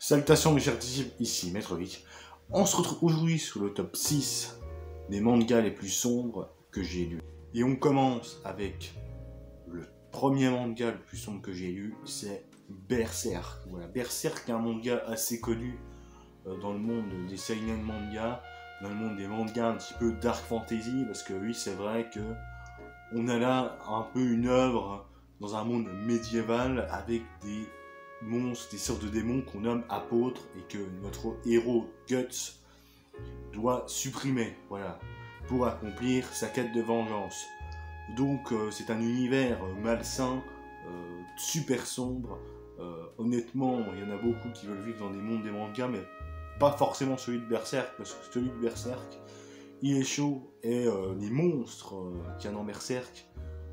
Salutations mes chers disciples, ici Maître Vic. On se retrouve aujourd'hui sur le top 6 des mangas les plus sombres que j'ai lus. Et on commence avec le premier manga le plus sombre que j'ai lu, c'est Berserk. Voilà, Berserk est un manga assez connu dans le monde des seinen manga, dans le monde des mangas un petit peu dark fantasy, parce que oui, c'est vrai que on a là un peu une œuvre dans un monde médiéval avec des monstres, des sortes de démons qu'on nomme apôtres et que notre héros Guts doit supprimer, voilà, pour accomplir sa quête de vengeance. Donc c'est un univers malsain, super sombre. Honnêtement, il y en a beaucoup qui veulent vivre dans des mondes des mangas, mais pas forcément celui de Berserk, parce que celui de Berserk, il est chaud et les monstres qu'il y a dans Berserk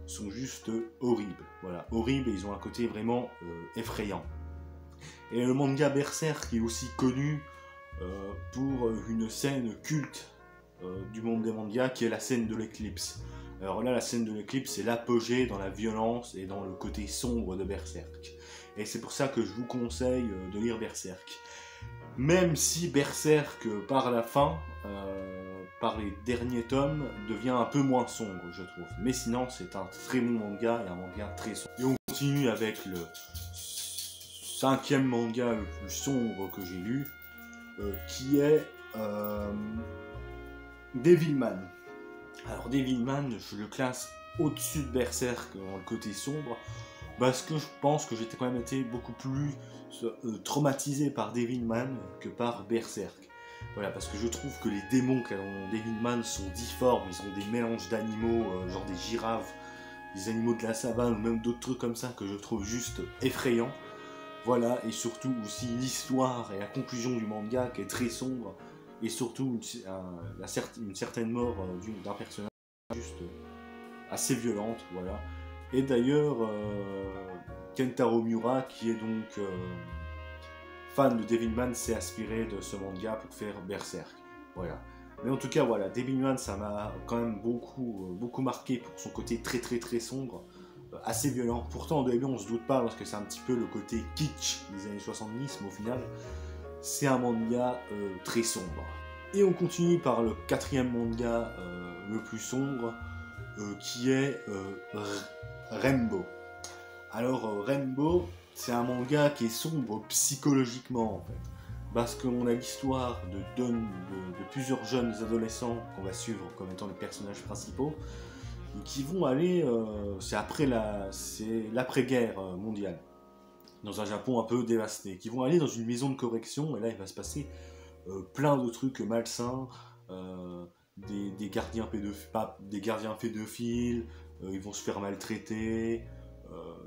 sont juste horribles. Voilà, horribles, et ils ont un côté vraiment effrayant. Et le manga Berserk est aussi connu pour une scène culte du monde des mangas, qui est la scène de l'éclipse. Alors là, la scène de l'éclipse, c'est l'apogée dans la violence et dans le côté sombre de Berserk. Et c'est pour ça que je vous conseille de lire Berserk. Même si Berserk, par la fin, par les derniers tomes, devient un peu moins sombre, je trouve. Mais sinon, c'est un très bon manga et un manga très sombre. Et on continue avec le cinquième manga le plus sombre que j'ai lu, qui est Devilman. Alors Devilman, je le classe au-dessus de Berserk dans le côté sombre, parce que je pense que j'étais quand même été beaucoup plus traumatisé par Devilman que par Berserk. Voilà, parce que je trouve que les démons qu'il y a dans Devilman sont difformes, ils ont des mélanges d'animaux, genre des girafes, des animaux de la savane, ou même d'autres trucs comme ça que je trouve juste effrayants. Voilà, et surtout aussi l'histoire et la conclusion du manga qui est très sombre, et surtout une certaine mort d'un personnage juste assez violente, voilà. Et d'ailleurs, Kentaro Miura, qui est donc fan de Devilman, s'est inspiré de ce manga pour faire Berserk, voilà. Mais en tout cas, voilà, Devilman, ça m'a quand même beaucoup marqué pour son côté très sombre, assez violent. Pourtant, au début, on se doute pas, parce que c'est un petit peu le côté kitsch des années 70, mais au final, c'est un manga très sombre. Et on continue par le quatrième manga le plus sombre, qui est Rainbow. Alors, Rainbow, c'est un manga qui est sombre psychologiquement, en fait. Parce qu'on a l'histoire de plusieurs jeunes adolescents qu'on va suivre comme étant les personnages principaux, qui vont aller, c'est l'après-guerre mondiale, dans un Japon un peu dévasté, qui vont aller dans une maison de correction, et là il va se passer plein de trucs malsains, des gardiens pédophiles, ils vont se faire maltraiter,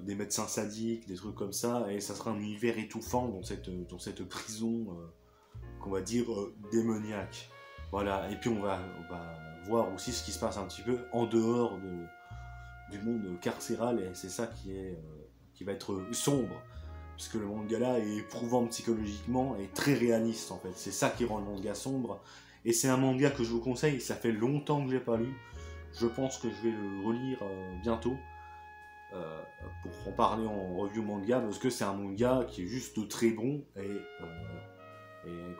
des médecins sadiques, des trucs comme ça, et ça sera un univers étouffant dans cette prison qu'on va dire démoniaque. Voilà, et puis on va voir aussi ce qui se passe un petit peu en dehors du monde carcéral, et c'est ça qui va être sombre, parce que le manga là est éprouvant psychologiquement et très réaliste en fait. C'est ça qui rend le manga sombre, et c'est un manga que je vous conseille. Ça fait longtemps que je l'ai pas lu, je pense que je vais le relire bientôt pour en parler en review manga, parce que c'est un manga qui est juste très bon et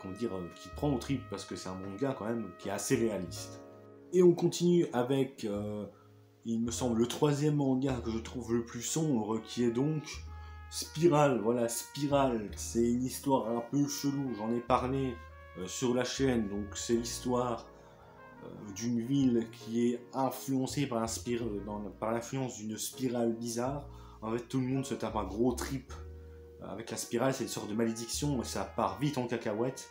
comment dire, qui prend au trip, parce que c'est un manga quand même qui est assez réaliste. Et on continue avec, il me semble, le troisième manga que je trouve le plus sombre, qui est donc Spirale. Voilà, Spirale, c'est une histoire un peu chelou, j'en ai parlé sur la chaîne. Donc c'est l'histoire d'une ville qui est influencée par l'influence d'une spirale bizarre. En fait, tout le monde se tape un gros trip avec la spirale. C'est une sorte de malédiction, et ça part vite en cacahuète,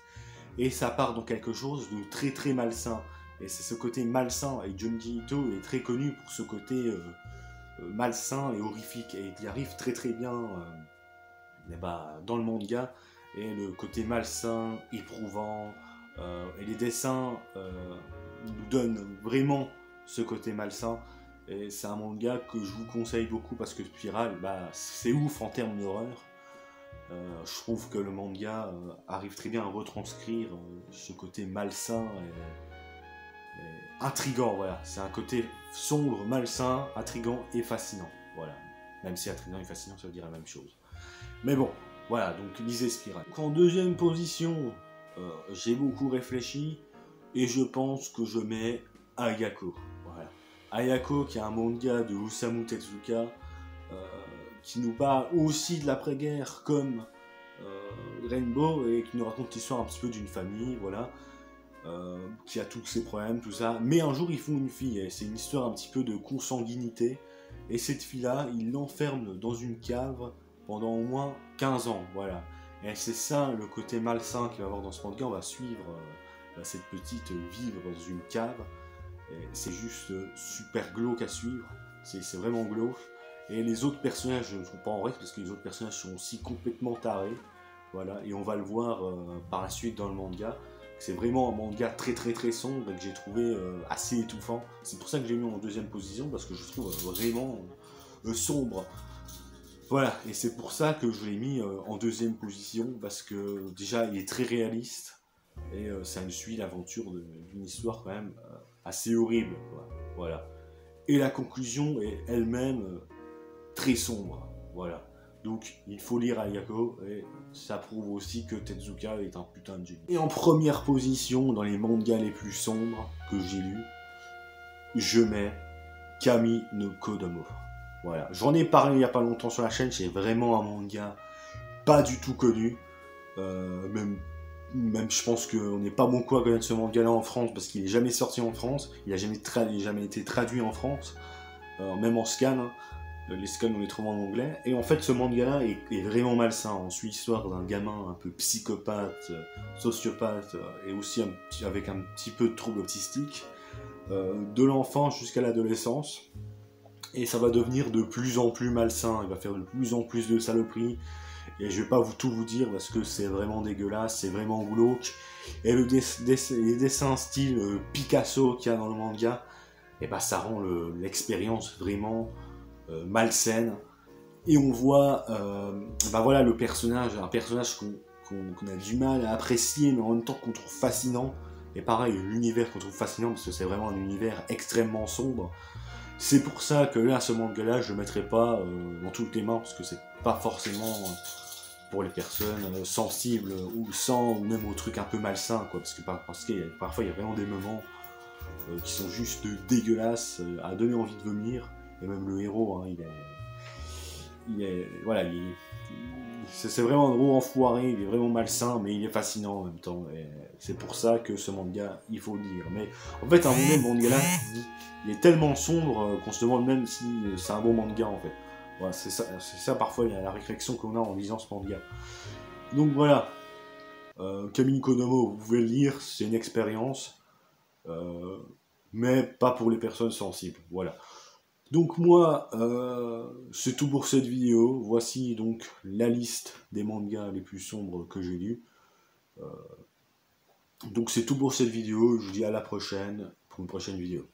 et ça part dans quelque chose de très malsain. Et c'est ce côté malsain, et Junji Ito est très connu pour ce côté malsain et horrifique, et il y arrive très bien dans le manga. Et le côté malsain, éprouvant, et les dessins nous donnent vraiment ce côté malsain. Et c'est un manga que je vous conseille beaucoup, parce que Spirale, c'est ouf en termes d'horreur. Je trouve que le manga arrive très bien à retranscrire ce côté malsain et intriguant. Voilà, c'est un côté sombre, malsain, intriguant et fascinant. Voilà, même si intriguant et fascinant, ça veut dire la même chose. Mais bon, Voilà, donc lisez Spirale. Donc, en deuxième position, j'ai beaucoup réfléchi et je pense que je mets Ayako. Voilà. Ayako, qui est un manga de Osamu Tezuka, qui nous parle aussi de l'après-guerre comme Rainbow, et qui nous raconte l'histoire un petit peu d'une famille, voilà, qui a tous ses problèmes, tout ça. Mais un jour, ils font une fille, et c'est une histoire un petit peu de consanguinité. Et cette fille-là, ils l'enferment dans une cave pendant au moins 15 ans, voilà. Et c'est ça le côté malsain qu'il va y avoir dans ce manga. On va suivre cette petite vivre dans une cave. C'est juste super glauque à suivre. C'est vraiment glauque. Et les autres personnages ne sont pas en règle parce que les autres personnages sont aussi complètement tarés. Voilà. Et on va le voir par la suite dans le manga. C'est vraiment un manga très très très sombre et que j'ai trouvé assez étouffant. C'est pour ça que j'ai mis en deuxième position parce que je trouve vraiment sombre. Voilà, et c'est pour ça que je l'ai mis en deuxième position, parce que déjà il est très réaliste, et ça nous suit l'aventure d'une histoire quand même assez horrible, quoi. Voilà. Et la conclusion est elle-même très sombre, voilà. Donc il faut lire Ayako, et ça prouve aussi que Tezuka est un putain de génie. Et en première position, dans les mangas les plus sombres que j'ai lus, je mets Kami no Kodomo. Voilà, j'en ai parlé il n'y a pas longtemps sur la chaîne, c'est vraiment un manga pas du tout connu. Même je pense qu'on n'est pas beaucoup à connaître ce manga-là en France parce qu'il n'est jamais sorti en France, il n'a jamais été traduit en France, même en scan, hein. Les scans on les trouve en anglais. Et en fait, ce manga-là est vraiment malsain. On suit l'histoire d'un gamin un peu psychopathe, sociopathe, et aussi avec un petit peu de trouble autistique, de l'enfance jusqu'à l'adolescence. Et ça va devenir de plus en plus malsain, il va faire de plus en plus de saloperies, et je vais pas tout vous dire parce que c'est vraiment dégueulasse, c'est vraiment glauque, et les dessins style Picasso qu'il y a dans le manga, et bah ça rend l'expérience vraiment malsaine, et on voit bah voilà, le personnage, un personnage qu'on a du mal à apprécier, mais en même temps qu'on trouve fascinant, et pareil, l'univers qu'on trouve fascinant, parce que c'est vraiment un univers extrêmement sombre. C'est pour ça que là, ce manga-là, je le mettrai pas dans toutes les mains, parce que c'est pas forcément pour les personnes sensibles ou sans, ou même aux trucs un peu malsains, quoi. Parce que parfois, il y a vraiment des moments qui sont juste dégueulasses, à donner envie de vomir. Et même le héros, hein, voilà, c'est vraiment un gros enfoiré, il est vraiment malsain, mais il est fascinant en même temps. Et c'est pour ça que ce manga, il faut le lire. Mais en fait, à un moment donné, le manga-là, il est tellement sombre qu'on se demande même si c'est un bon manga en fait. Voilà, c'est ça parfois la réflexion qu'on a en lisant ce manga. Donc voilà, Kami no Kodomo, vous pouvez le lire, c'est une expérience, mais pas pour les personnes sensibles. Voilà. Donc moi, c'est tout pour cette vidéo. Voici donc la liste des mangas les plus sombres que j'ai lus. Donc c'est tout pour cette vidéo. Je vous dis à la prochaine pour une prochaine vidéo.